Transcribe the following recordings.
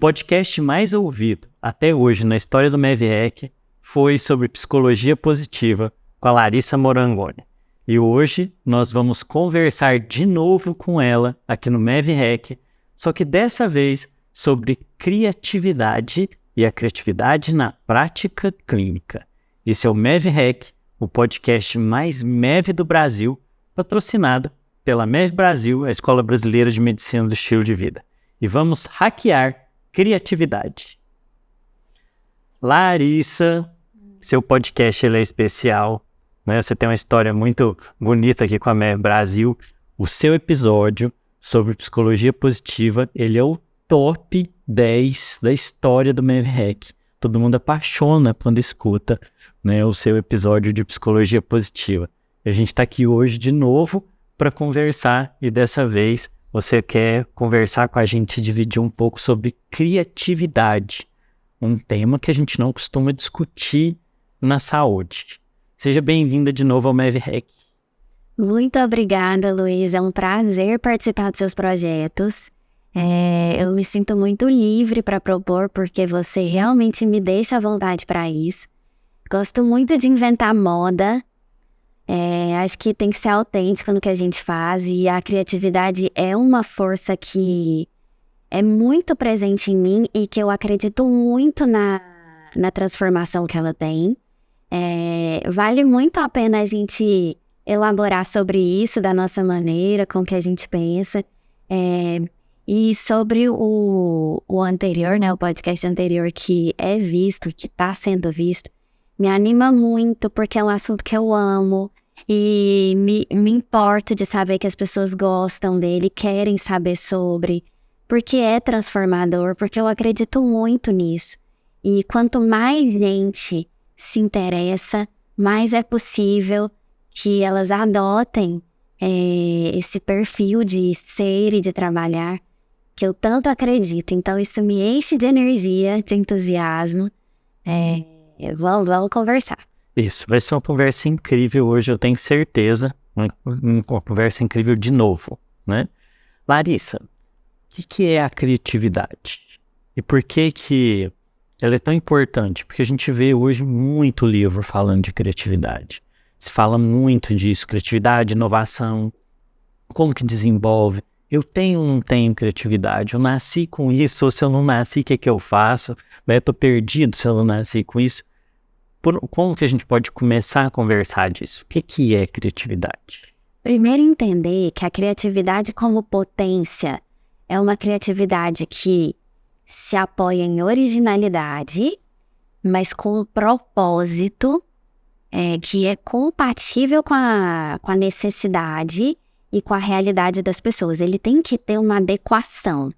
podcast mais ouvido até hoje na história do MevRec foi sobre psicologia positiva com a Larissa Morangoni. E hoje nós vamos conversar de novo com ela aqui no MevRec, só que dessa vez sobre criatividade e a criatividade na prática clínica. Esse é o MevRec, o podcast mais Mev do Brasil, patrocinado pela Mev Brasil, a Escola Brasileira de Medicina do Estilo de Vida. E vamos hackear criatividade. Larissa, seu podcast ele é especial, né? Você tem uma história muito bonita aqui com a Mev Brasil. O seu episódio sobre psicologia positiva, ele é o top 10 da história do MevRec. Todo mundo apaixona quando escuta, né, o seu episódio de psicologia positiva. E a gente está aqui hoje de novo para conversar e dessa vez você quer conversar com a gente e dividir um pouco sobre criatividade, um tema que a gente não costuma discutir na saúde. Seja bem-vinda de novo ao MevRec. Muito obrigada, Luiz. É um prazer participar dos seus projetos. Eu me sinto muito livre para propor, porque você realmente me deixa à vontade para isso. Gosto muito de inventar moda. Acho que tem que ser autêntico no que a gente faz, e a criatividade é uma força que é muito presente em mim e que eu acredito muito na transformação que ela tem. Vale muito a pena a gente elaborar sobre isso da nossa maneira, com o que a gente pensa. E sobre o anterior, né, o podcast anterior que é visto, que está sendo visto, me anima muito porque é um assunto que eu amo e me importo de saber que as pessoas gostam dele, querem saber sobre, porque é transformador, porque eu acredito muito nisso. E quanto mais gente se interessa, mais é possível que elas adotem esse perfil de ser e de trabalhar que eu tanto acredito. Então isso me enche de energia, de entusiasmo. Vamos conversar. Isso, vai ser uma conversa incrível hoje, eu tenho certeza. Uma conversa incrível de novo, né? Larissa, o que é a criatividade? E por que ela é tão importante? Porque a gente vê hoje muito livro falando de criatividade. Se fala muito disso, criatividade, inovação, como que desenvolve. Eu tenho ou não tenho criatividade? Eu nasci com isso, ou se eu não nasci, o que é que eu faço? Eu tô perdido se eu não nasci com isso. Como que a gente pode começar a conversar disso? O que é criatividade? Primeiro entender que a criatividade como potência é uma criatividade que se apoia em originalidade, mas com um propósito que é compatível com a necessidade e com a realidade das pessoas. Ele tem que ter uma adequação,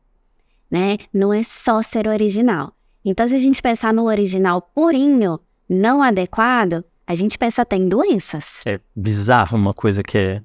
né? Não é só ser original. Então, se a gente pensar no original purinho, não adequado, a gente pensa até em doenças. É bizarro uma coisa que é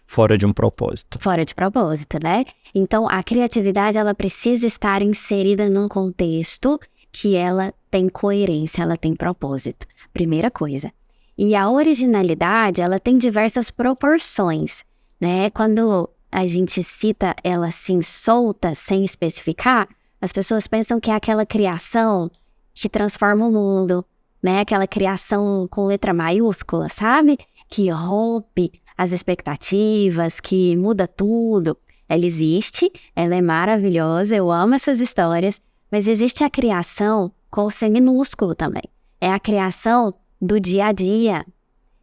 fora de um propósito. Fora de propósito, né? Então, a criatividade, ela precisa estar inserida num contexto que ela tem coerência, ela tem propósito. Primeira coisa. E a originalidade, ela tem diversas proporções, né? Quando a gente cita ela assim solta, sem especificar, as pessoas pensam que é aquela criação que transforma o mundo, né? Aquela criação com letra maiúscula, sabe? Que rompe as expectativas, que muda tudo. Ela existe, ela é maravilhosa, eu amo essas histórias, mas existe a criação com o C minúsculo também. É a criação do dia a dia,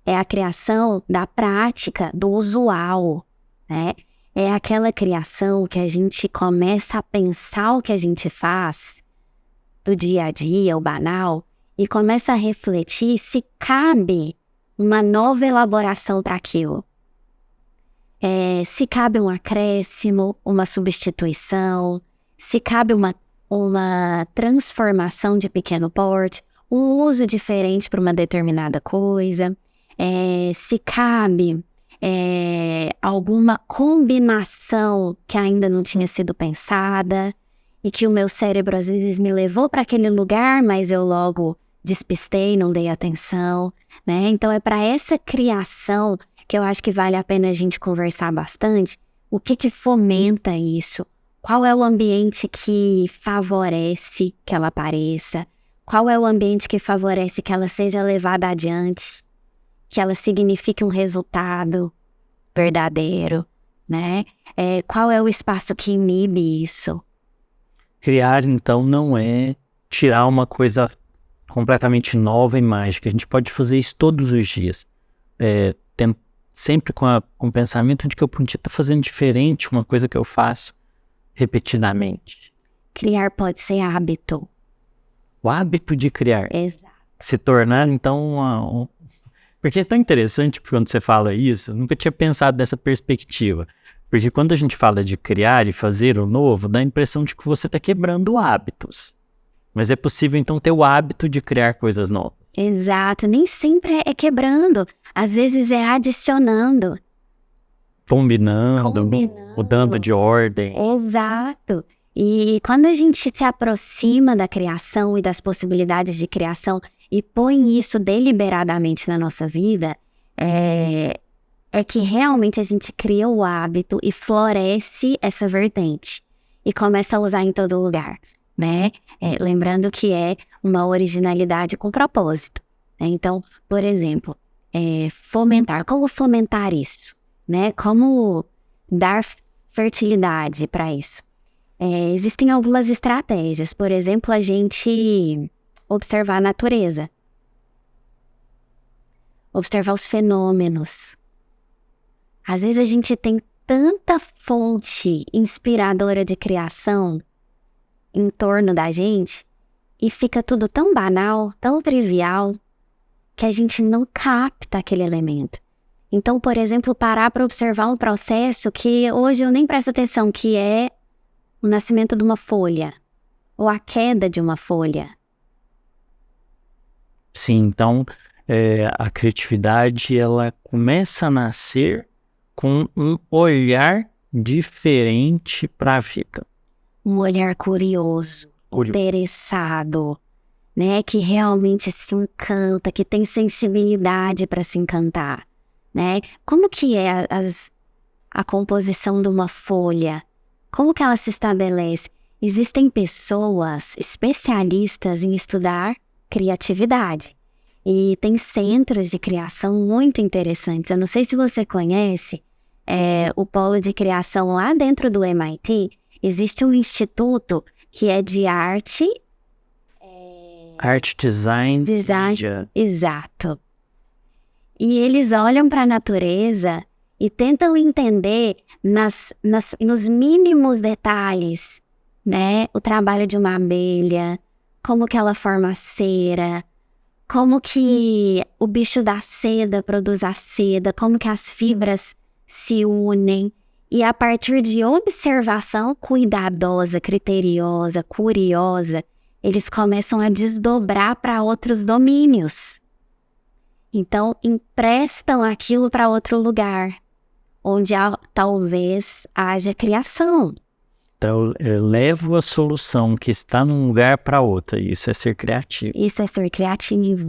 é a criação da prática, do usual, né? É aquela criação que a gente começa a pensar o que a gente faz do dia a dia, o banal, e começa a refletir se cabe uma nova elaboração para aquilo. Se cabe um acréscimo, uma substituição, se cabe uma transformação de pequeno porte, um uso diferente para uma determinada coisa, se cabe alguma combinação que ainda não tinha sido pensada e que o meu cérebro às vezes me levou para aquele lugar, mas eu logo despistei, não dei atenção, né? Então é para essa criação que eu acho que vale a pena a gente conversar bastante. O que fomenta isso? Qual é o ambiente que favorece que ela apareça? Qual é o ambiente que favorece que ela seja levada adiante? Que ela signifique um resultado verdadeiro, né? Qual é o espaço que inibe isso? Criar, então, não é tirar uma coisa completamente nova e mágica. A gente pode fazer isso todos os dias. Sempre com o pensamento de que eu podia estar fazendo diferente uma coisa que eu faço repetidamente. Criar pode ser hábito. O hábito de criar. Exato. Se tornar, então, porque é tão interessante quando você fala isso, eu nunca tinha pensado dessa perspectiva. Porque quando a gente fala de criar e fazer o novo, dá a impressão de que você está quebrando hábitos. Mas é possível, então, ter o hábito de criar coisas novas. Exato. Nem sempre é quebrando. Às vezes é adicionando. Combinando, mudando de ordem. Exato. E quando a gente se aproxima da criação e das possibilidades de criação e põe isso deliberadamente na nossa vida, é que realmente a gente cria o hábito e floresce essa vertente e começa a usar em todo lugar, né? Lembrando que é uma originalidade com propósito, né? Então, por exemplo, fomentar. Como fomentar isso, né? Como dar fertilidade para isso? Existem algumas estratégias. Por exemplo, a gente observar a natureza. Observar os fenômenos. Às vezes a gente tem tanta fonte inspiradora de criação em torno da gente e fica tudo tão banal, tão trivial, que a gente não capta aquele elemento. Então, por exemplo, parar para observar um processo que hoje eu nem presto atenção, que é o nascimento de uma folha ou a queda de uma folha. Sim, então a criatividade ela começa a nascer com um olhar diferente para a vida. Um olhar curioso, interessado, né? Que realmente se encanta, que tem sensibilidade para se encantar, né? Como que é a composição de uma folha? Como que ela se estabelece? Existem pessoas especialistas em estudar criatividade. E tem centros de criação muito interessantes. Eu não sei se você conhece o polo de criação lá dentro do MIT. Existe um instituto que é de arte... Arte, design, mídia. Exato. E eles olham para a natureza e tentam entender nos mínimos detalhes, né? O trabalho de uma abelha, como que ela forma a cera, como que o bicho da seda produz a seda, como que as fibras se unem. E a partir de observação cuidadosa, criteriosa, curiosa, eles começam a desdobrar para outros domínios. Então, emprestam aquilo para outro lugar, onde talvez haja criação. Então, eu levo a solução que está num lugar para outra. Isso é ser criativo. Isso é ser criativo.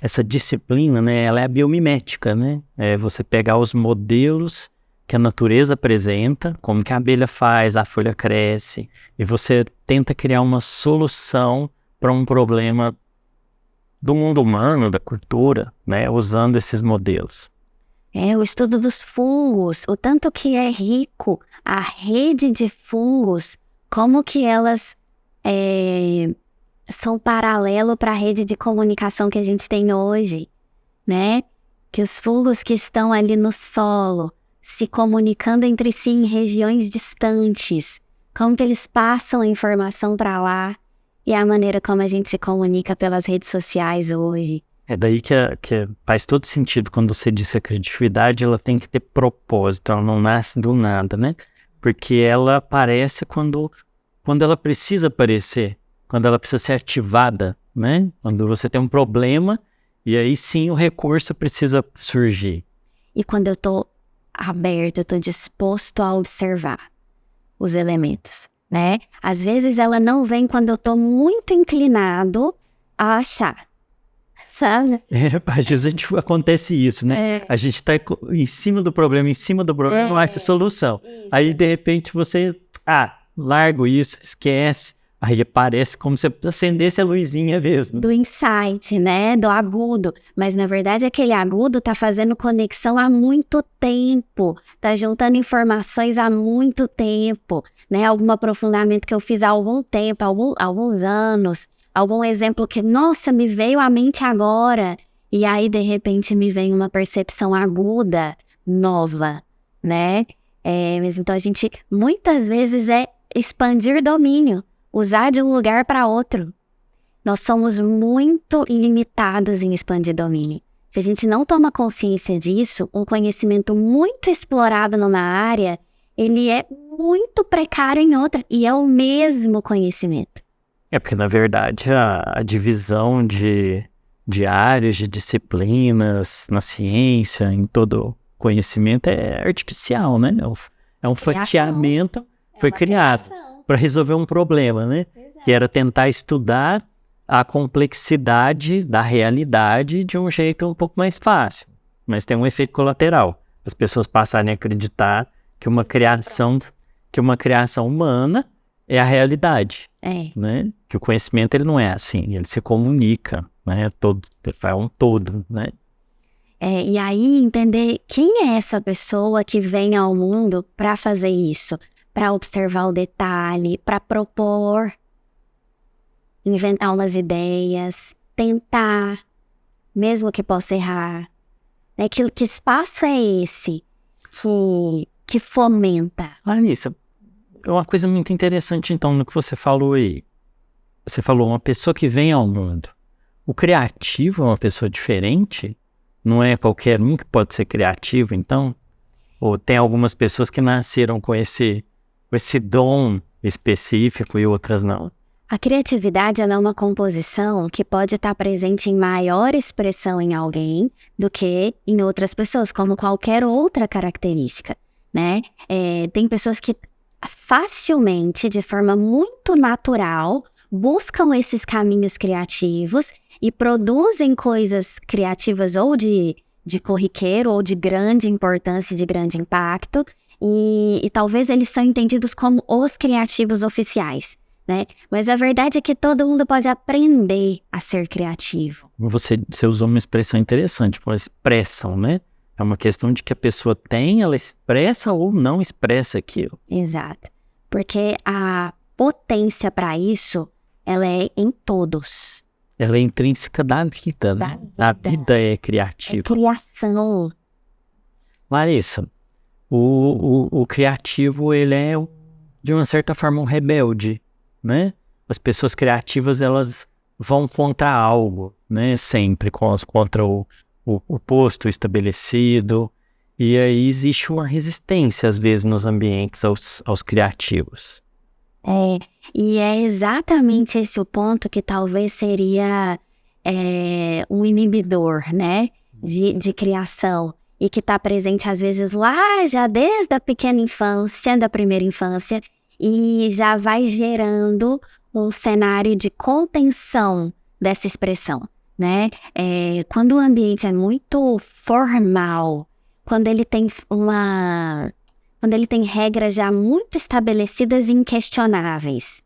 Essa disciplina, né, ela é a biomimética, né? É você pegar os modelos que a natureza apresenta, como que a abelha faz, a folha cresce, e você tenta criar uma solução para um problema do mundo humano, da cultura, né, usando esses modelos. O estudo dos fungos, o tanto que é rico a rede de fungos, como que elas são paralelo para a rede de comunicação que a gente tem hoje, né? Que os fungos que estão ali no solo, se comunicando entre si em regiões distantes, como que eles passam a informação para lá, e a maneira como a gente se comunica pelas redes sociais hoje. É daí que faz todo sentido quando você diz que a criatividade ela tem que ter propósito, ela não nasce do nada, né? Porque ela aparece quando ela precisa aparecer, quando ela precisa ser ativada, né? Quando você tem um problema, e aí sim o recurso precisa surgir. E quando eu estou aberto, eu estou disposto a observar os elementos, né? Às vezes ela não vem quando eu estou muito inclinado a achar. sabe? Às vezes acontece isso, né? É. A gente tá em cima do problema, não acha solução. Isso. Aí, de repente, você, largo isso, esquece. Aí aparece como se acendesse a luzinha mesmo. Do insight, né? Do agudo. Mas, na verdade, aquele agudo tá fazendo conexão há muito tempo. Tá juntando informações há muito tempo, né? Algum aprofundamento que eu fiz há algum tempo, alguns anos. Algum exemplo que, nossa, me veio à mente agora. E aí, de repente, me vem uma percepção aguda, nova, né? Mas então, a gente, muitas vezes, expandir domínio. Usar de um lugar para outro. Nós somos muito limitados em expandir domínio. Se a gente não toma consciência disso, um conhecimento muito explorado numa área, ele é muito precário em outra, e é o mesmo conhecimento. Porque, na verdade, a divisão de áreas, de disciplinas na ciência, em todo conhecimento, é artificial, né? É um fatiamento, foi criado para resolver um problema, né? Exato. Que era tentar estudar a complexidade da realidade de um jeito um pouco mais fácil. Mas tem um efeito colateral. As pessoas passarem a acreditar que uma criação humana é a realidade. Né? Que o conhecimento ele não é assim, ele se comunica, né? É um todo, né? E aí entender quem é essa pessoa que vem ao mundo para fazer isso. Para observar o detalhe, para propor, inventar umas ideias, tentar, mesmo que possa errar. Né? Que espaço é esse que fomenta? Larissa, é uma coisa muito interessante então no que você falou aí. Você falou uma pessoa que vem ao mundo. O criativo é uma pessoa diferente? Não é qualquer um que pode ser criativo, então? Ou tem algumas pessoas que nasceram com esse dom específico e outras não? A criatividade ela é uma composição que pode estar presente em maior expressão em alguém do que em outras pessoas, como qualquer outra característica, né? Tem pessoas que facilmente, de forma muito natural, buscam esses caminhos criativos e produzem coisas criativas ou de corriqueiro ou de grande importância, de grande impacto, e talvez eles são entendidos como os criativos oficiais, né? Mas a verdade é que todo mundo pode aprender a ser criativo. Você usou uma expressão interessante, expressam, né? É uma questão de que a pessoa ela expressa ou não expressa aquilo. Exato. Porque a potência para isso, ela é em todos. Ela é intrínseca da vida, né? A vida é criativa. É criação. Larissa, o criativo, ele é, de uma certa forma, um rebelde, né? As pessoas criativas, elas vão contra algo, né? Sempre contra o posto estabelecido. E aí existe uma resistência, às vezes, nos ambientes aos criativos. E é exatamente esse o ponto que talvez seria um inibidor, né? De criação. E que está presente, às vezes, lá já desde a pequena infância, da primeira infância, e já vai gerando um cenário de contenção dessa expressão, né? Quando o ambiente é muito formal, quando ele tem regras já muito estabelecidas e inquestionáveis,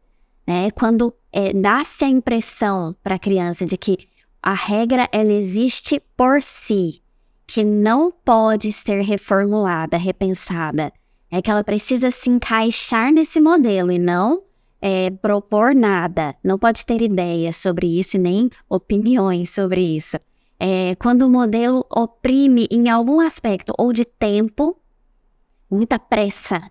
né? Quando dá-se a impressão para a criança de que a regra ela existe por si, que não pode ser reformulada, repensada, que ela precisa se encaixar nesse modelo e não propor nada, não pode ter ideias sobre isso, nem opiniões sobre isso. Quando o modelo oprime em algum aspecto, ou de tempo, muita pressa,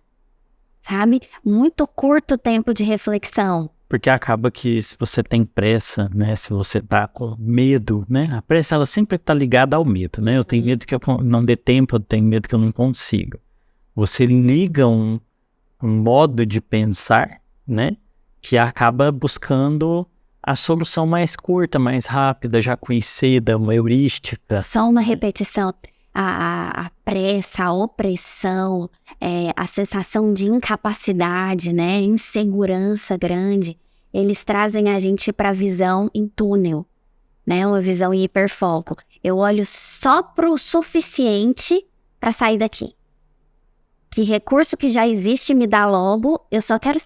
sabe? Muito curto tempo de reflexão. Porque acaba que se você tem pressa, né? Se você tá com medo, né? A pressa, ela sempre tá ligada ao medo, né? Eu tenho medo que eu não dê tempo, eu tenho medo que eu não consiga. Você liga um modo de pensar, né? Que acaba buscando a solução mais curta, mais rápida, já conhecida, uma heurística. Só uma repetição. A pressa, a opressão, a sensação de incapacidade, né, insegurança grande, eles trazem a gente para a visão em túnel, né? Uma visão em hiperfoco. Eu olho só pro suficiente para sair daqui. Que recurso que já existe me dá logo, eu só quero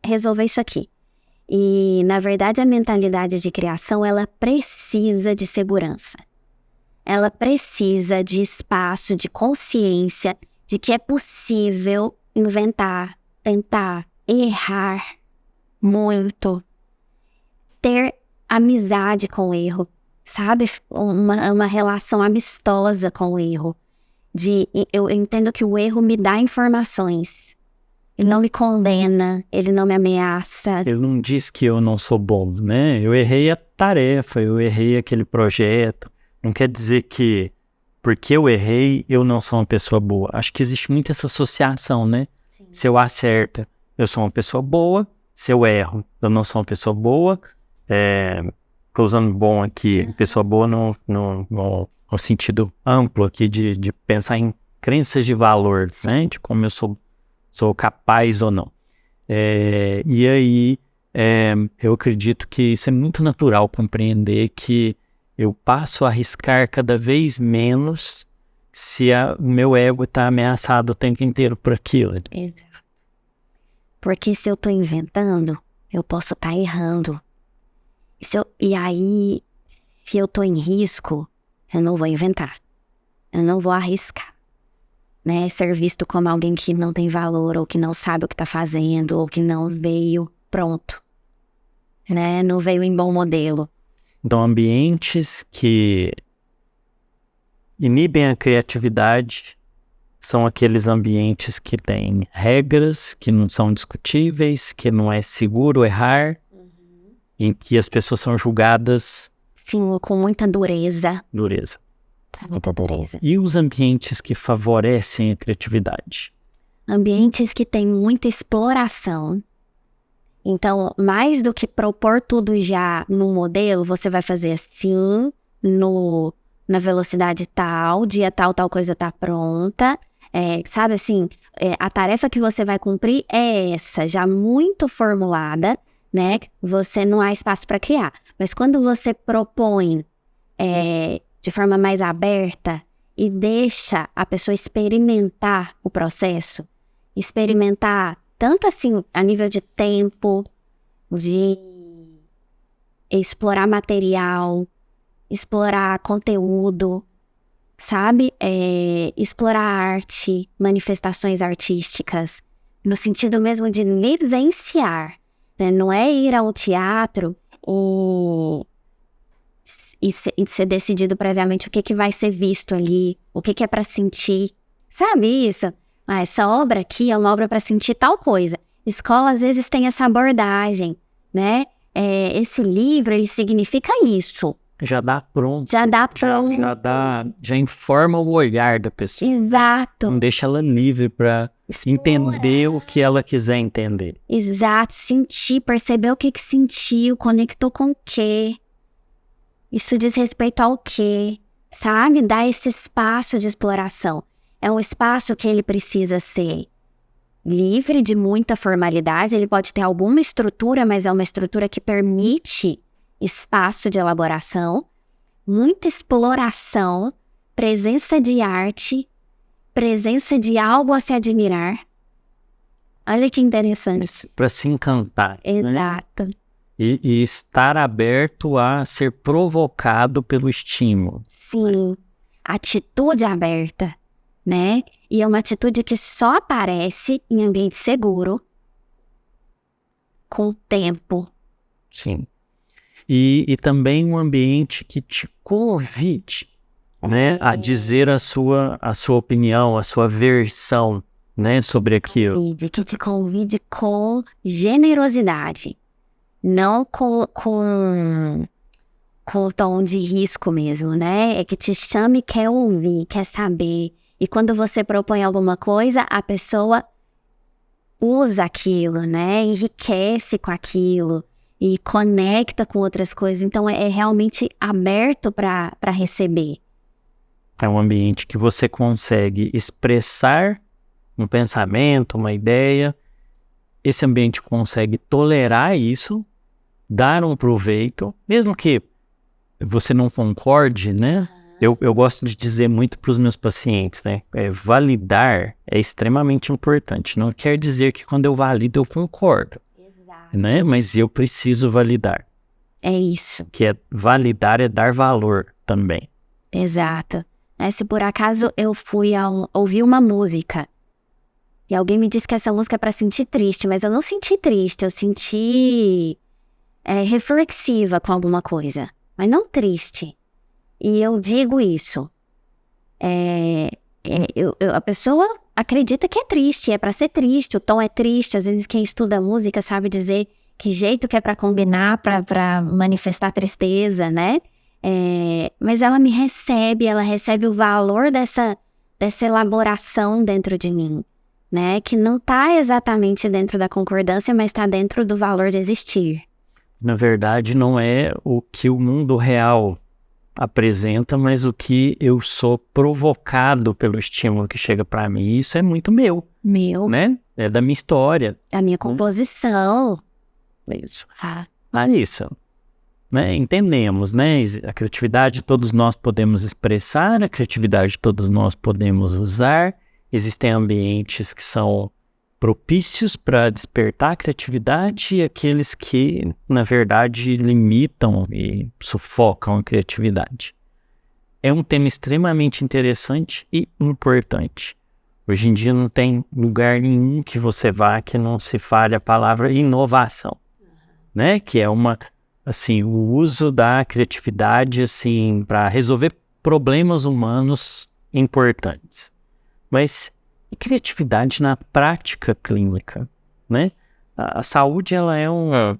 resolver isso aqui. E, na verdade, a mentalidade de criação, ela precisa de segurança. Ela precisa de espaço, de consciência, de que é possível inventar, tentar, errar muito, ter amizade com o erro, sabe? Uma relação amistosa com o erro. Eu entendo que o erro me dá informações. Ele não me condena, ele não me ameaça. Ele não diz que eu não sou bom, né? Eu errei a tarefa, eu errei aquele projeto. Não quer dizer que porque eu errei, eu não sou uma pessoa boa. Acho que existe muito essa associação, né? Sim. Se eu acerto, eu sou uma pessoa boa. Se eu erro, eu não sou uma pessoa boa. Estou usando bom aqui, pessoa boa no sentido amplo aqui de pensar em crenças de valor, né? De como eu sou capaz ou não. E aí, eu acredito que isso é muito natural compreender que eu passo a arriscar cada vez menos se o meu ego está ameaçado o tempo inteiro por aquilo. Exato. Porque se eu estou inventando, eu posso estar errando. E aí, se eu estou em risco, eu não vou inventar. Eu não vou arriscar. Né? Ser visto como alguém que não tem valor, ou que não sabe o que está fazendo, ou que não veio pronto. Né? Não veio em bom modelo. Então, ambientes que inibem a criatividade são aqueles ambientes que têm regras, que não são discutíveis, que não é seguro errar, em que as pessoas são julgadas... Sim, com muita dureza. Muita dureza. E os ambientes que favorecem a criatividade? Ambientes que têm muita exploração. Então, mais do que propor tudo já no modelo, você vai fazer assim, na velocidade tal, dia tal, tal coisa tá pronta. Sabe assim, a tarefa que você vai cumprir é essa, já muito formulada, né? Você não há espaço para criar. Mas quando você propõe de forma mais aberta e deixa a pessoa experimentar o processo, experimentar tanto assim a nível de tempo, de explorar material, explorar conteúdo, sabe? Explorar arte, manifestações artísticas, no sentido mesmo de vivenciar, né? Não é ir ao teatro e ser decidido previamente o que vai ser visto ali, o que é para sentir, sabe isso? Essa obra aqui é uma obra para sentir tal coisa. Escola às vezes tem essa abordagem, né? Esse livro, ele significa isso. Já dá pronto. Já informa o olhar da pessoa. Exato. Não deixa ela livre para entender o que ela quiser entender. Exato. Sentir, perceber o que sentiu, conectou com o quê. Isso diz respeito ao quê, sabe? Dá esse espaço de exploração. É um espaço que ele precisa ser livre de muita formalidade. Ele pode ter alguma estrutura, mas é uma estrutura que permite espaço de elaboração, muita exploração, presença de arte, presença de algo a se admirar. Olha que interessante. Para se encantar. Exato. Né? E estar aberto a ser provocado pelo estímulo. Sim, atitude aberta, né? E é uma atitude que só aparece em ambiente seguro, com o tempo. Sim. E também um ambiente que te convide, né, a dizer a sua opinião, a sua versão, né, sobre aquilo. Que te convide com generosidade, não com o tom de risco mesmo, né? É que te chame, quer ouvir, quer saber. E quando você propõe alguma coisa, a pessoa usa aquilo, né? Enriquece com aquilo e conecta com outras coisas. Então, é realmente aberto para receber. É um ambiente que você consegue expressar um pensamento, uma ideia. Esse ambiente consegue tolerar isso, dar um proveito, mesmo que você não concorde, né? Eu gosto de dizer muito para os meus pacientes, né? Validar é extremamente importante. Não quer dizer que quando eu valido eu concordo, né? Mas eu preciso validar. É isso. Que validar é dar valor também. Exato. Se por acaso eu fui ouvir uma música e alguém me disse que essa música é para sentir triste, mas eu não senti triste, eu senti reflexiva com alguma coisa, mas não triste. E eu digo isso. A pessoa acredita que é triste, é para ser triste, o tom é triste. Às vezes quem estuda música sabe dizer que jeito que é para combinar, para manifestar tristeza, né? Mas ela recebe o valor dessa elaboração dentro de mim, né? Que não está exatamente dentro da concordância, mas está dentro do valor de existir. Na verdade, não é o que o mundo real apresenta, mas o que eu sou provocado pelo estímulo que chega para mim. Isso é muito meu. Né? É da minha história. Da minha composição. Isso. Larissa, né? Entendemos, né? A criatividade todos nós podemos expressar, a criatividade todos nós podemos usar. Existem ambientes que são propícios para despertar a criatividade e aqueles que, na verdade, limitam e sufocam a criatividade. É um tema extremamente interessante e importante. Hoje em dia não tem lugar nenhum que você vá que não se fale a palavra inovação, né? Que é o uso da criatividade, assim, para resolver problemas humanos importantes. Mas e criatividade na prática clínica, né? A saúde, ela é um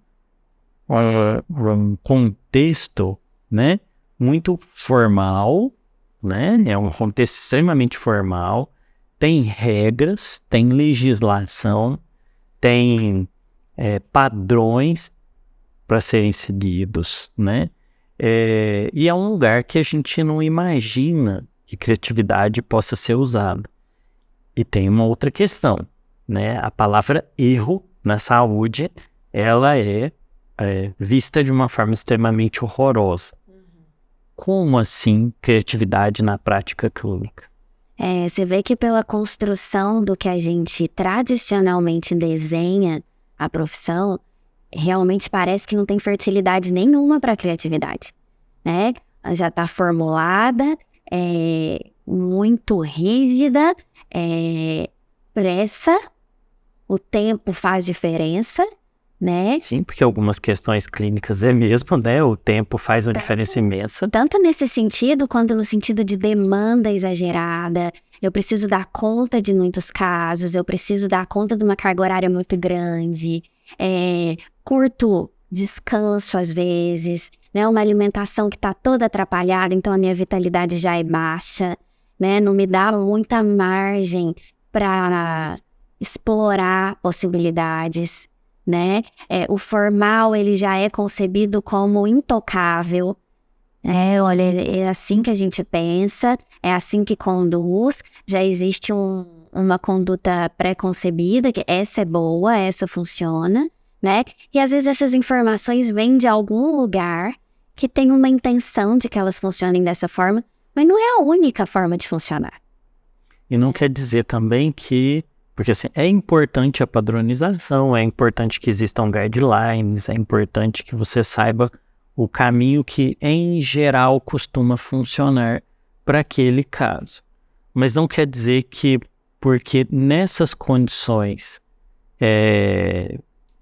contexto, né? Muito formal, né? É um contexto extremamente formal, tem regras, tem legislação, tem padrões para serem seguidos, né? E é um lugar que a gente não imagina que criatividade possa ser usada. E tem uma outra questão, né? A palavra erro na saúde, ela é vista de uma forma extremamente horrorosa. Como assim criatividade na prática clínica? Você vê que pela construção do que a gente tradicionalmente desenha a profissão, realmente parece que não tem fertilidade nenhuma para a criatividade, né? Já está formulada, muito rígida, pressa, o tempo faz diferença, né? Sim, porque algumas questões clínicas mesmo, né? O tempo faz uma diferença imensa. Tanto nesse sentido, quanto no sentido de demanda exagerada. Eu preciso dar conta de muitos casos, eu preciso dar conta de uma carga horária muito grande, curto descanso às vezes, né? Uma alimentação que está toda atrapalhada, então a minha vitalidade já é baixa, né? Não me dá muita margem para explorar possibilidades, né? O formal, ele já é concebido como intocável. Olha, é assim que a gente pensa, é assim que conduz, já existe uma conduta pré-concebida, que essa é boa, essa funciona, né? E às vezes essas informações vêm de algum lugar que tem uma intenção de que elas funcionem dessa forma, mas não é a única forma de funcionar. E não quer dizer também que, porque assim, é importante a padronização, é importante que existam guidelines, é importante que você saiba o caminho que, em geral, costuma funcionar para aquele caso. Mas não quer dizer que, porque nessas condições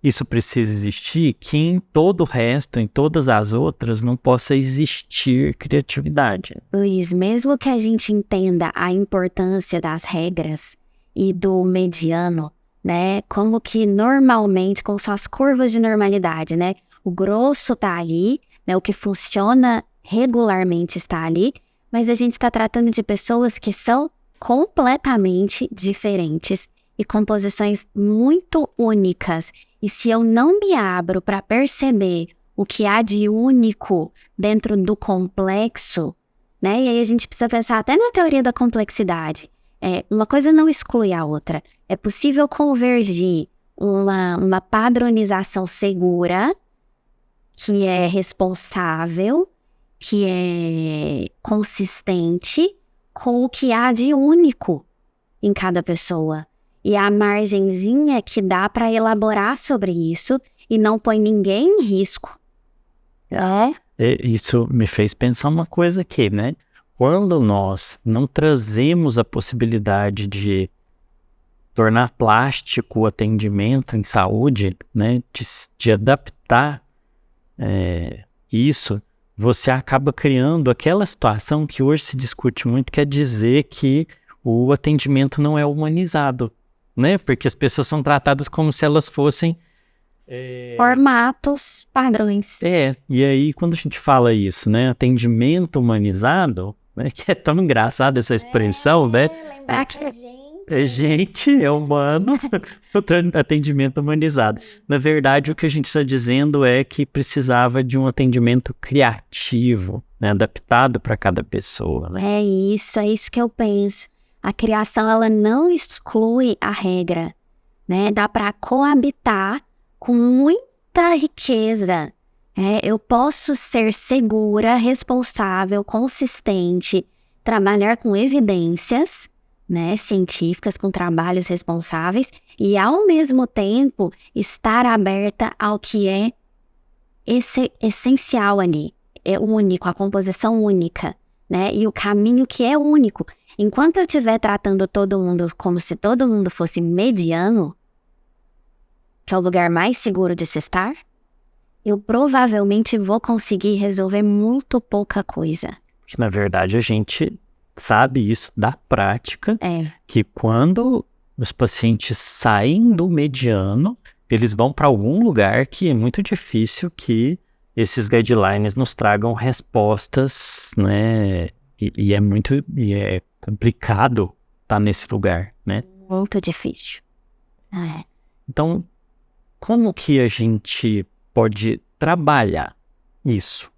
isso precisa existir, que em todo o resto, em todas as outras, não possa existir criatividade. Luiz, mesmo que a gente entenda a importância das regras e do mediano, né? Como que normalmente, como são as curvas de normalidade, né? O grosso está ali, né? O que funciona regularmente está ali, mas a gente está tratando de pessoas que são completamente diferentes e composições muito únicas. E se eu não me abro para perceber o que há de único dentro do complexo, né? E aí a gente precisa pensar até na teoria da complexidade. Uma coisa não exclui a outra. É possível convergir uma padronização segura, que é responsável, que é consistente com o que há de único em cada pessoa. E a margenzinha que dá para elaborar sobre isso e não põe ninguém em risco. Isso me fez pensar uma coisa aqui, né? Quando nós não trazemos a possibilidade de tornar plástico o atendimento em saúde, né? De adaptar isso, você acaba criando aquela situação que hoje se discute muito, que é dizer que o atendimento não é humanizado, né? Porque as pessoas são tratadas como se elas fossem Formatos, padrões. E aí quando a gente fala isso, né? Atendimento humanizado, né? Que é tão engraçado essa expressão, né? Lembrar que É humano, atendimento humanizado. Na verdade, o que a gente está dizendo é que precisava de um atendimento criativo, né? Adaptado para cada pessoa, né? é isso que eu penso. A criação, ela não exclui a regra, né? Dá para coabitar com muita riqueza. Eu posso ser segura, responsável, consistente, trabalhar com evidências, né, científicas, com trabalhos responsáveis e, ao mesmo tempo, estar aberta ao que é essencial ali, é único, a composição única, né, e o caminho que é único. Enquanto eu estiver tratando todo mundo como se todo mundo fosse mediano, que é o lugar mais seguro de se estar, eu provavelmente vou conseguir resolver muito pouca coisa. Que, na verdade, a gente sabe isso da prática, que quando os pacientes saem do mediano, eles vão para algum lugar que é muito difícil que esses guidelines nos tragam respostas, né? E é complicado estar nesse lugar, né? Muito difícil. Então, como que a gente pode trabalhar isso,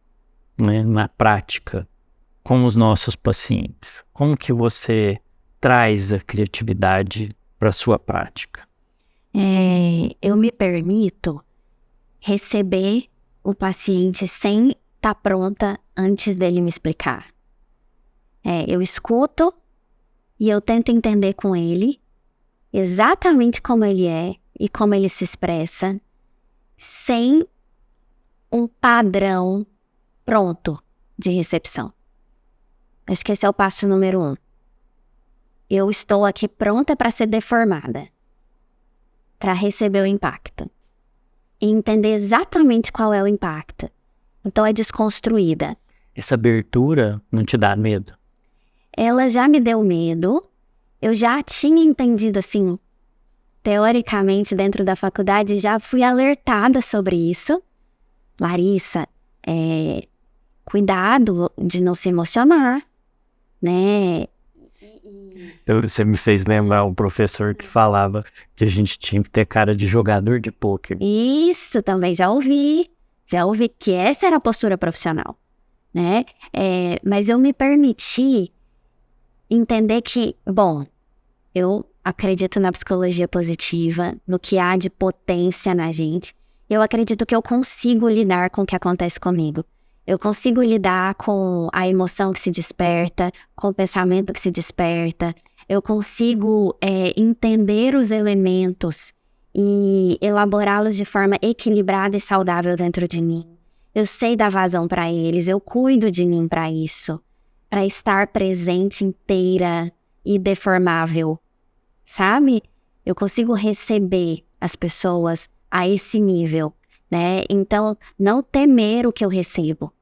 né, na prática com os nossos pacientes? Como que você traz a criatividade para a sua prática? Eu me permito receber o paciente sem estar pronta antes dele me explicar. Eu escuto e eu tento entender com ele exatamente como ele é e como ele se expressa, sem um padrão pronto de recepção. Acho que esse é o passo número 1. Eu estou aqui pronta para ser deformada, para receber o impacto. E entender exatamente qual é o impacto. Então é desconstruída. Essa abertura não te dá medo? Ela já me deu medo. Eu já tinha entendido, assim, teoricamente dentro da faculdade, já fui alertada sobre isso. Larissa, cuidado de não se emocionar, né? Você me fez lembrar um professor que falava que a gente tinha que ter cara de jogador de pôquer. Isso, também já ouvi que essa era a postura profissional, né? Mas eu me permiti entender que, bom, eu acredito na psicologia positiva, no que há de potência na gente. Eu acredito que eu consigo lidar com o que acontece comigo. Eu consigo lidar com a emoção que se desperta, com o pensamento que se desperta. Eu consigo entender os elementos e elaborá-los de forma equilibrada e saudável dentro de mim. Eu sei dar vazão para eles, eu cuido de mim para isso, para estar presente, inteira e deformável, sabe? Eu consigo receber as pessoas a esse nível, né? Então, não temer o que eu recebo.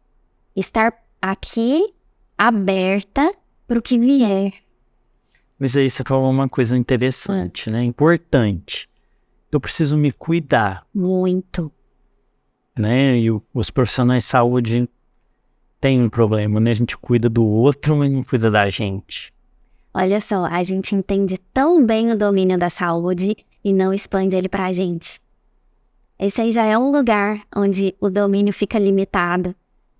Estar aqui, aberta para o que vier. Mas aí você falou uma coisa interessante, né? Importante. Eu preciso me cuidar. Muito. Né? E os profissionais de saúde têm um problema, né? A gente cuida do outro, mas não cuida da gente. Olha só, a gente entende tão bem o domínio da saúde e não expande ele pra gente. Esse aí já é um lugar onde o domínio fica limitado,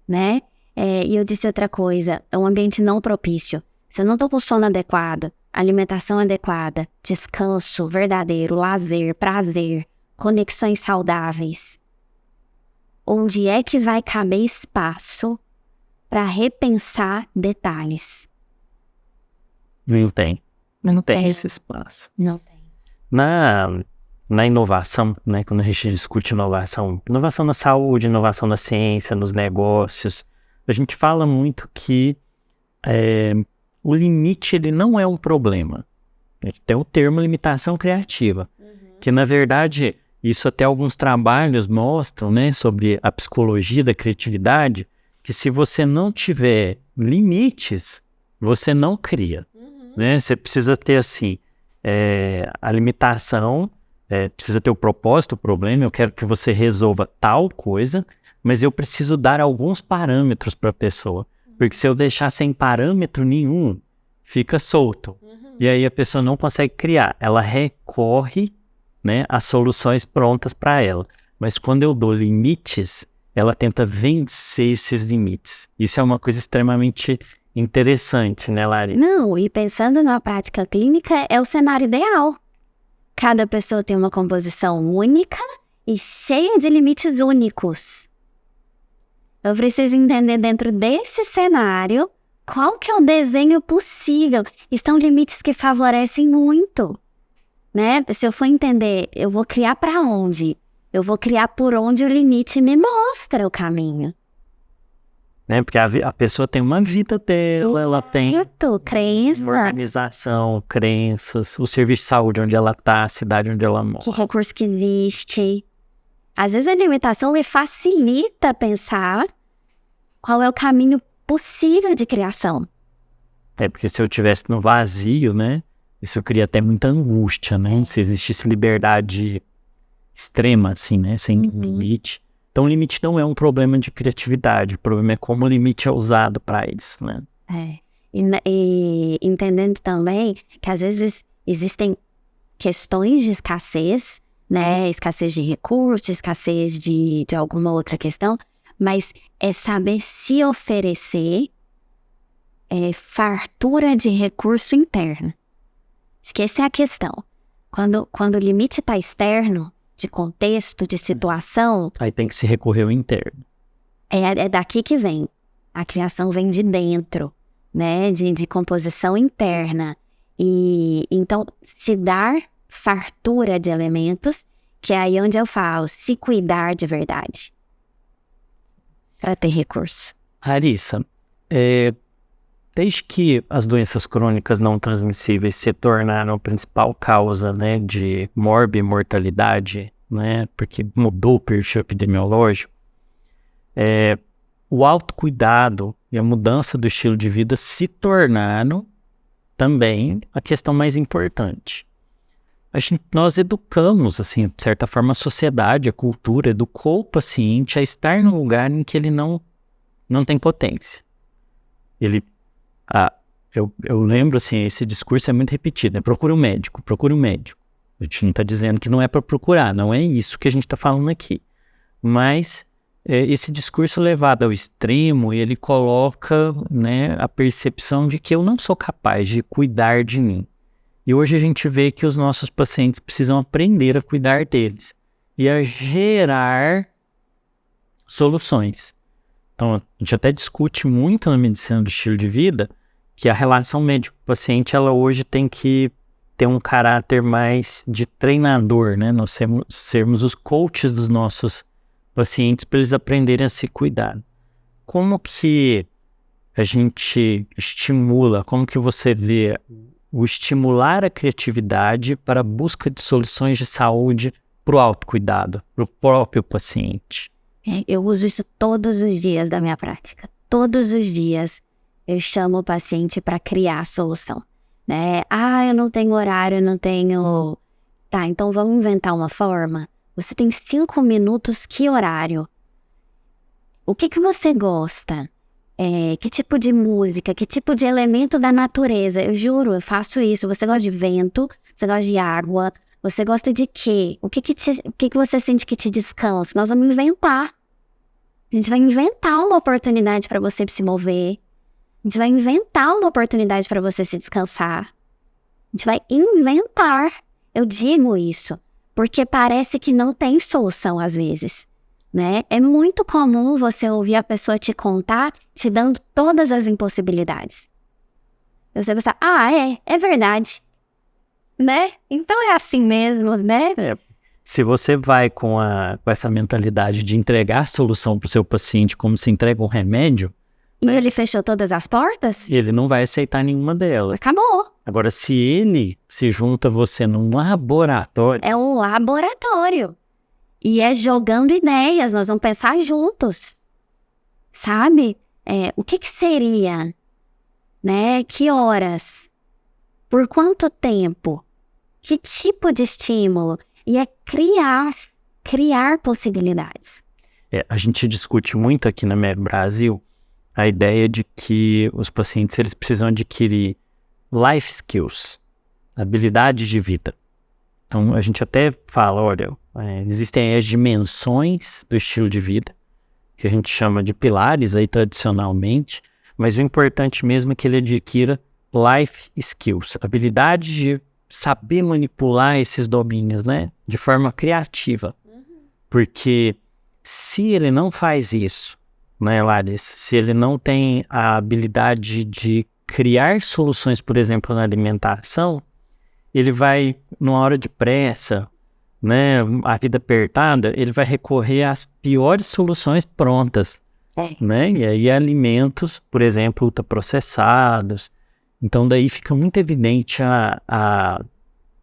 né? E eu disse outra coisa, é um ambiente não propício. Se eu não tô com sono adequado, alimentação adequada, descanso verdadeiro, lazer, prazer, conexões saudáveis, onde é que vai caber espaço para repensar detalhes. Não tem. Não tem esse espaço. Não tem. Na inovação, né, quando a gente discute inovação na saúde, inovação na ciência, nos negócios, a gente fala muito que o limite ele não é um problema. Tem o termo limitação criativa, que na verdade, isso até alguns trabalhos mostram, né, sobre a psicologia da criatividade, que se você não tiver limites, você não cria. Né? Você precisa ter assim, a limitação, precisa ter o propósito, o problema, eu quero que você resolva tal coisa, mas eu preciso dar alguns parâmetros para a pessoa, porque se eu deixar sem parâmetro nenhum, fica solto, e aí a pessoa não consegue criar, ela recorre, né, a soluções prontas para ela, mas quando eu dou limites, ela tenta vencer esses limites. Isso é uma coisa extremamente interessante, né, Larissa? Não, e pensando na prática clínica, é o cenário ideal. Cada pessoa tem uma composição única e cheia de limites únicos. Eu preciso entender dentro desse cenário qual que é o desenho possível. Estão limites que favorecem muito, né? Se eu for entender, eu vou criar para onde? Eu vou criar por onde o limite me mostra o caminho. Né? Porque a pessoa tem uma vida dela, ela tem crença, uma organização, crenças, o serviço de saúde onde ela está, a cidade onde ela mora. Que recurso que existe. Às vezes a limitação me facilita pensar qual é o caminho possível de criação. Porque se eu estivesse no vazio, né, isso cria até muita angústia, né? Se existisse liberdade extrema, assim, né, sem limite. Então, o limite não é um problema de criatividade, o problema é como o limite é usado para isso, né? E entendendo também que às vezes existem questões de escassez, né? Escassez de recursos, escassez de alguma outra questão, mas é saber se oferecer fartura de recurso interno. Acho que essa é a questão. Quando o limite está externo, de contexto, de situação... Aí tem que se recorrer ao interno. É daqui que vem. A criação vem de dentro, né? De composição interna. E então, se dar fartura de elementos, que é aí onde eu falo, se cuidar de verdade. Para ter recurso. Larissa, desde que as doenças crônicas não transmissíveis se tornaram a principal causa, né, de morbimortalidade, né, porque mudou o perfil epidemiológico, o autocuidado e a mudança do estilo de vida se tornaram também a questão mais importante. Nós educamos, assim, de certa forma, a sociedade, a cultura, educou o paciente a estar num lugar em que ele não tem potência. Eu lembro, assim, esse discurso é muito repetido, né? Procure um médico. A gente não está dizendo que não é para procurar, não é isso que a gente está falando aqui. Mas esse discurso levado ao extremo, ele coloca, né, a percepção de que eu não sou capaz de cuidar de mim. E hoje a gente vê que os nossos pacientes precisam aprender a cuidar deles e a gerar soluções. Então, a gente até discute muito na medicina do estilo de vida que a relação médico-paciente, ela hoje tem que ter um caráter mais de treinador, né? Nós sermos os coaches dos nossos pacientes para eles aprenderem a se cuidar. Como que a gente estimula, como que você vê o estimular a criatividade para a busca de soluções de saúde para o autocuidado, para o próprio paciente? Eu uso isso todos os dias da minha prática. Todos os dias eu chamo o paciente para criar a solução, né? Eu não tenho horário, eu não tenho... Tá, então vamos inventar uma forma. Você tem 5 minutos, que horário? O que você gosta? Que tipo de música? Que tipo de elemento da natureza? Eu juro, eu faço isso. Você gosta de vento? Você gosta de água? Você gosta de quê? O que você sente que te descansa? Nós vamos inventar. A gente vai inventar uma oportunidade para você se mover. A gente vai inventar uma oportunidade para você se descansar. A gente vai inventar. Eu digo isso porque parece que não tem solução às vezes. né? É muito comum você ouvir a pessoa te contar, te dando todas as impossibilidades. Você pensar, é verdade, né? Então é assim mesmo, né? Se você vai com essa mentalidade de entregar a solução para o seu paciente como se entrega um remédio, E ele fechou todas as portas? ele não vai aceitar nenhuma delas. Acabou. Agora, se ele se junta a você num laboratório... É um laboratório. E é jogando ideias, nós vamos pensar juntos. Sabe? O que seria? Né? Que horas? Por quanto tempo? Que tipo de estímulo? E é criar possibilidades. A gente discute muito aqui na MEB Brasil a ideia de que os pacientes eles precisam adquirir life skills, habilidades de vida. Então, a gente até fala, olha, existem as dimensões do estilo de vida, que a gente chama de pilares aí tradicionalmente, mas o importante mesmo é que ele adquira life skills, habilidades de saber manipular esses domínios, né, de forma criativa. Porque se ele não faz isso, né, Larissa, se ele não tem a habilidade de criar soluções, por exemplo, na alimentação, ele vai, numa hora de pressa, né, a vida apertada, ele vai recorrer às piores soluções prontas, né, e aí alimentos, por exemplo, ultraprocessados. Então daí fica muito evidente a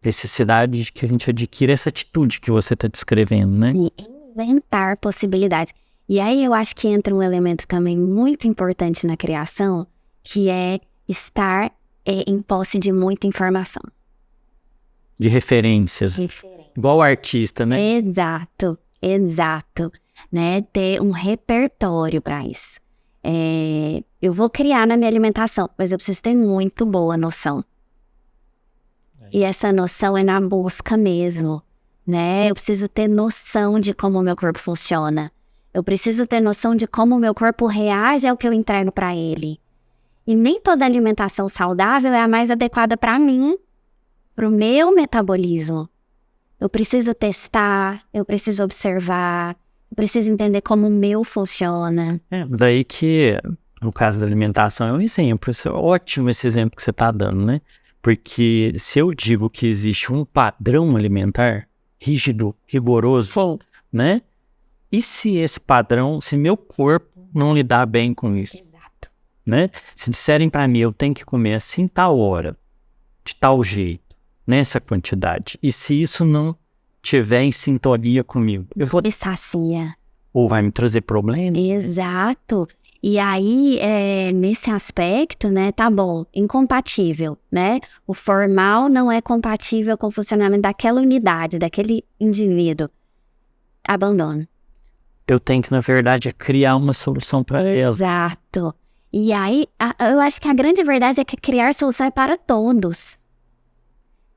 necessidade de que a gente adquira essa atitude que você está descrevendo, né? Sim, inventar possibilidades. E aí eu acho que entra um elemento também muito importante na criação, que é estar em posse de muita informação. De referências. Igual o artista, né? Exato. Né? Ter um repertório para isso. Eu vou criar na minha alimentação, mas eu preciso ter muito boa noção. E essa noção é na busca mesmo, né? Eu preciso ter noção de como o meu corpo funciona. Eu preciso ter noção de como o meu corpo reage ao que eu entrego para ele. E nem toda alimentação saudável é a mais adequada para mim, para o meu metabolismo. Eu preciso testar, eu preciso observar, eu preciso entender como o meu funciona. Daí que, no caso da alimentação, é um exemplo. Isso é ótimo esse exemplo que você está dando, né? Porque se eu digo que existe um padrão alimentar rígido, rigoroso, né? E se esse padrão, se meu corpo não lidar bem com isso? Exato. Né? Se disserem para mim, eu tenho que comer assim tal hora, de tal jeito, nessa quantidade. E se isso não tiver em sintonia comigo, eu vou... Me sacia. Ou vai me trazer problema? Exato. E aí, nesse aspecto, né, tá bom, incompatível, né? O formal não é compatível com o funcionamento daquela unidade, daquele indivíduo. Abandono. Eu tenho que, na verdade, criar uma solução para ela. Exato. E aí, eu acho que a grande verdade é que criar solução é para todos.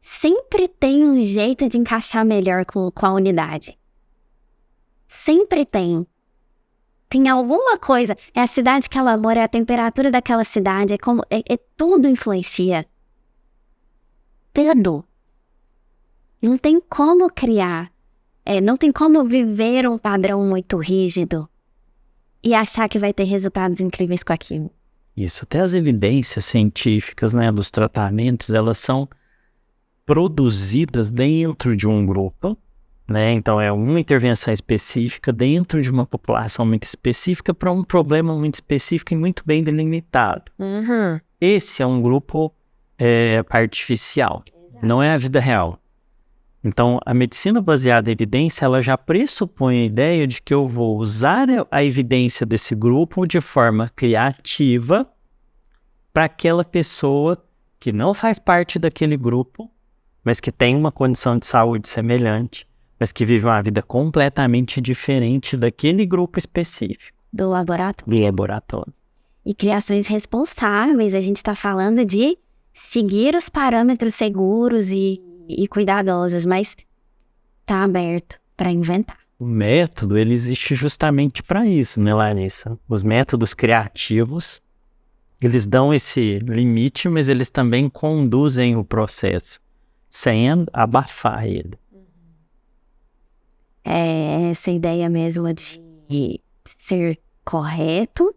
Sempre tem um jeito de encaixar melhor com a unidade. Sempre tem. Tem alguma coisa, é a cidade que ela mora, é a temperatura daquela cidade, tudo influencia. Tudo. Não tem como criar, não tem como viver um padrão muito rígido e achar que vai ter resultados incríveis com aquilo. Isso, até as evidências científicas, né, dos tratamentos, elas são produzidas dentro de um grupo, né? Então é uma intervenção específica dentro de uma população muito específica para um problema muito específico e muito bem delimitado. Uhum. Esse é um grupo artificial, não é a vida real. Então a medicina baseada em evidência, ela já pressupõe a ideia de que eu vou usar a evidência desse grupo de forma criativa para aquela pessoa que não faz parte daquele grupo, mas que tem uma condição de saúde semelhante, mas que vive uma vida completamente diferente daquele grupo específico. Do laboratório. Do laboratório. E criações responsáveis, a gente está falando de seguir os parâmetros seguros e cuidadosos, mas tá aberto para inventar. O método, ele existe justamente para isso, né, Larissa? Os métodos criativos, eles dão esse limite, mas eles também conduzem o processo, sem abafar ele. essa ideia mesmo de ser correto,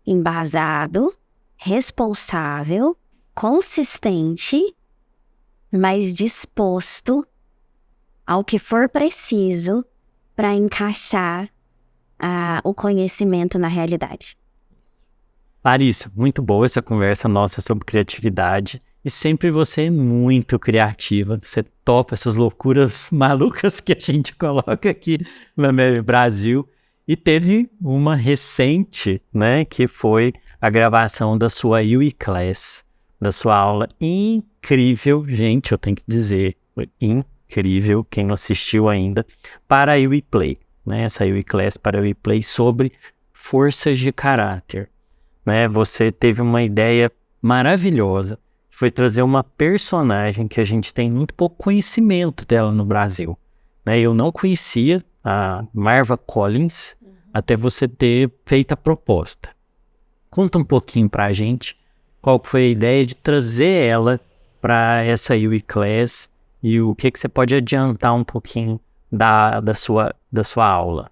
embasado, responsável, consistente, mas disposto ao que for preciso para encaixar o conhecimento na realidade. Larissa, muito boa essa conversa nossa sobre criatividade. E sempre você é muito criativa. Você topa essas loucuras malucas que a gente coloca aqui na MEV Brasil. E teve uma recente, né, que foi a gravação da sua UE Class, da sua aula incrível. Gente, eu tenho que dizer, foi incrível, quem não assistiu ainda, para a UE Play, né, essa UE Class para a UE Play sobre forças de caráter. Né, você teve uma ideia maravilhosa, que foi trazer uma personagem que a gente tem muito pouco conhecimento dela no Brasil. Né, eu não conhecia a Marva Collins até você ter feito a proposta. Conta um pouquinho pra gente qual foi a ideia de trazer ela para essa UE Class e o que você pode adiantar um pouquinho da sua aula.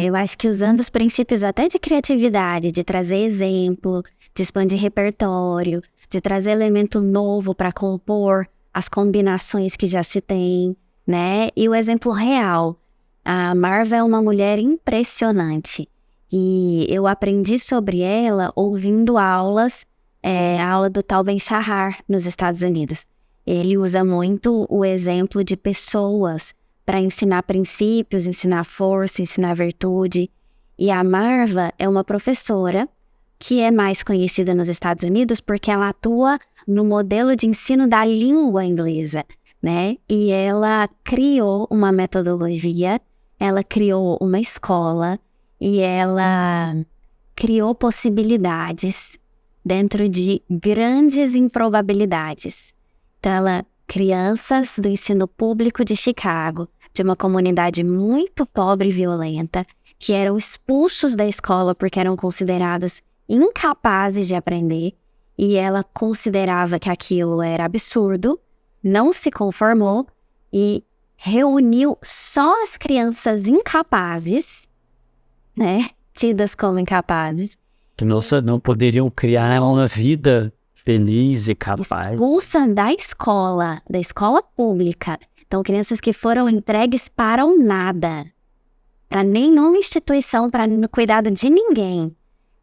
Eu acho que usando os princípios até de criatividade, de trazer exemplo, de expandir repertório, de trazer elemento novo para compor as combinações que já se tem, né? E o exemplo real. A Marva é uma mulher impressionante e eu aprendi sobre ela ouvindo aulas, a aula do Tal Ben-Shahar nos Estados Unidos. Ele usa muito o exemplo de pessoas para ensinar princípios, ensinar força, ensinar virtude. E a Marva é uma professora que é mais conhecida nos Estados Unidos porque ela atua no modelo de ensino da língua inglesa, né? E ela criou uma metodologia, ela criou uma escola e ela criou possibilidades dentro de grandes improbabilidades. Então, crianças do ensino público de Chicago, de uma comunidade muito pobre e violenta, que eram expulsos da escola porque eram considerados incapazes de aprender, e ela considerava que aquilo era absurdo, não se conformou e reuniu só as crianças incapazes, né, tidas como incapazes, Que não poderiam criar uma vida feliz e capaz. Expulsa da escola pública. Então, crianças que foram entregues para o nada, para nenhuma instituição, para no cuidado de ninguém.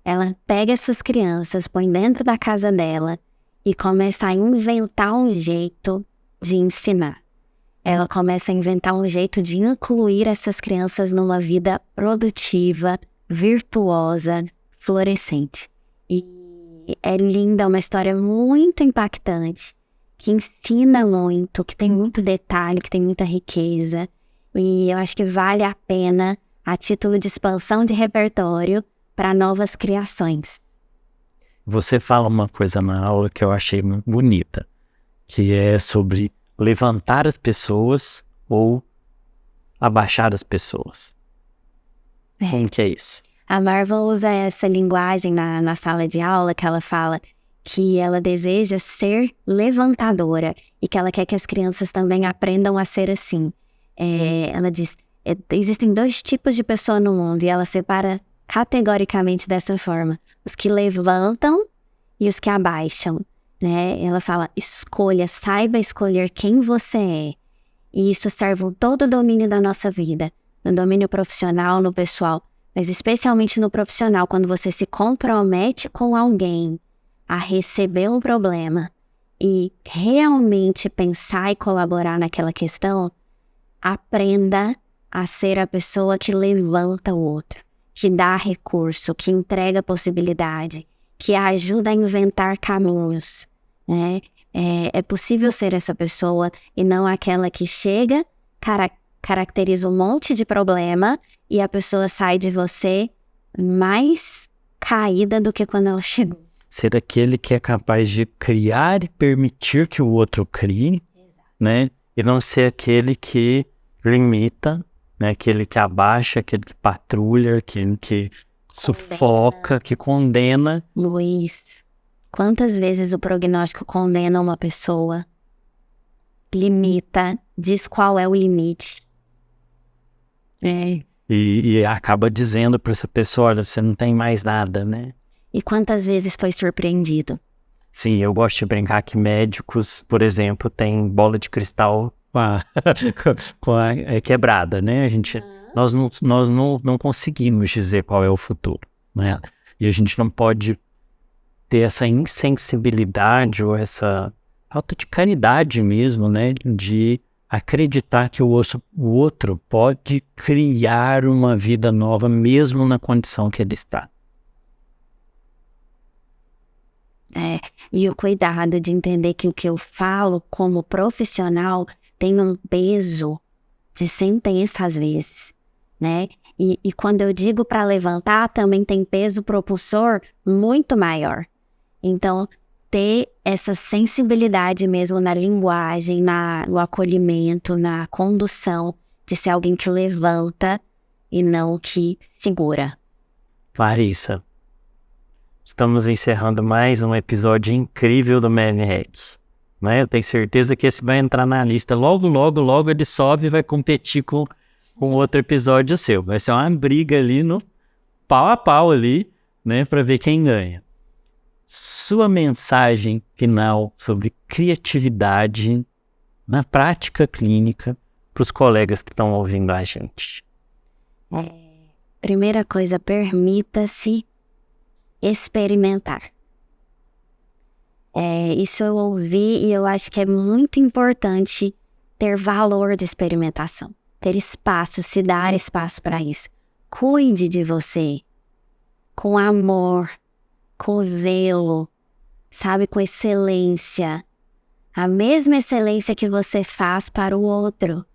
Ela pega essas crianças, põe dentro da casa dela e começa a inventar um jeito de ensinar. Ela começa a inventar um jeito de incluir essas crianças numa vida produtiva, virtuosa, florescente. E é linda, é uma história muito impactante, que ensina muito, que tem muito detalhe, que tem muita riqueza. E eu acho que vale a pena, a título de expansão de repertório, para novas criações. Você fala uma coisa na aula que eu achei muito bonita, que é sobre levantar as pessoas ou abaixar as pessoas. Como que é isso? A Marva usa essa linguagem na sala de aula, que ela fala que ela deseja ser levantadora e que ela quer que as crianças também aprendam a ser assim. Ela diz, existem 2 tipos de pessoa no mundo e ela separa categoricamente dessa forma. Os que levantam e os que abaixam, né? Ela fala, saiba escolher quem você é. E isso serve em todo o domínio da nossa vida, no domínio profissional, no pessoal, mas especialmente no profissional, quando você se compromete com alguém a receber um problema e realmente pensar e colaborar naquela questão, aprenda a ser a pessoa que levanta o outro, que dá recurso, que entrega possibilidade, que ajuda a inventar caminhos, né? É possível ser essa pessoa e não aquela que chega, caracteriza um monte de problema e a pessoa sai de você mais caída do que quando ela chegou. Ser aquele que é capaz de criar e permitir que o outro crie, né? E não ser aquele que limita, né? Aquele que abaixa, aquele que patrulha, aquele que sufoca, que condena. Luiz, quantas vezes o prognóstico condena uma pessoa, limita, diz qual é o limite, E acaba dizendo para essa pessoa, olha, você não tem mais nada, né? E quantas vezes foi surpreendido? Sim, eu gosto de brincar que médicos, por exemplo, têm bola de cristal quebrada, né? Nós não conseguimos dizer qual é o futuro, né? E a gente não pode ter essa insensibilidade ou essa falta de caridade mesmo, né? De acreditar que o outro pode criar uma vida nova mesmo na condição que ele está. E o cuidado de entender que o que eu falo como profissional tem um peso de sentença às vezes, né? E quando eu digo para levantar, também tem peso propulsor muito maior. Então, ter essa sensibilidade mesmo na linguagem, no acolhimento, na condução, de ser alguém que levanta e não que segura. Clarissa, estamos encerrando mais um episódio incrível do Manhattan, né? Eu tenho certeza que esse vai entrar na lista. Logo, logo, logo ele sobe e vai competir com outro episódio seu. Vai ser uma briga ali no pau a pau ali, né? Para ver quem ganha. Sua mensagem final sobre criatividade na prática clínica para os colegas que estão ouvindo a gente. Primeira coisa, permita-se experimentar. Isso eu ouvi e eu acho que é muito importante ter valor de experimentação, ter espaço, se dar espaço para isso. Cuide de você com amor, com zelo, sabe, com excelência, a mesma excelência que você faz para o outro.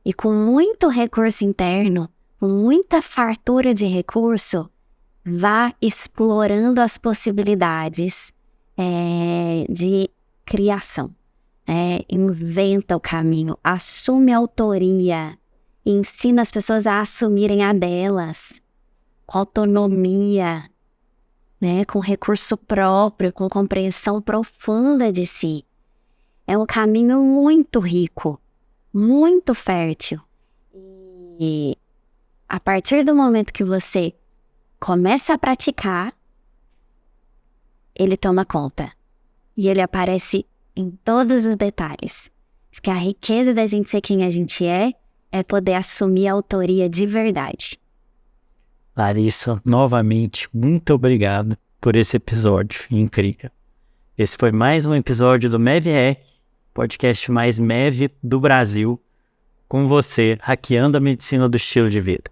E com muito recurso interno, com muita fartura de recurso, vá explorando as possibilidades de criação. Inventa o caminho, assume a autoria, ensina as pessoas a assumirem a delas, com autonomia, né, com recurso próprio, com compreensão profunda de si. É um caminho muito rico, muito fértil. E a partir do momento que você começa a praticar, ele toma conta. E ele aparece em todos os detalhes. Diz que a riqueza da gente ser quem a gente é poder assumir a autoria de verdade. Clarissa, novamente, muito obrigado por esse episódio incrível. Esse foi mais um episódio do MEV, podcast mais MEV do Brasil, com você, hackeando a medicina do estilo de vida.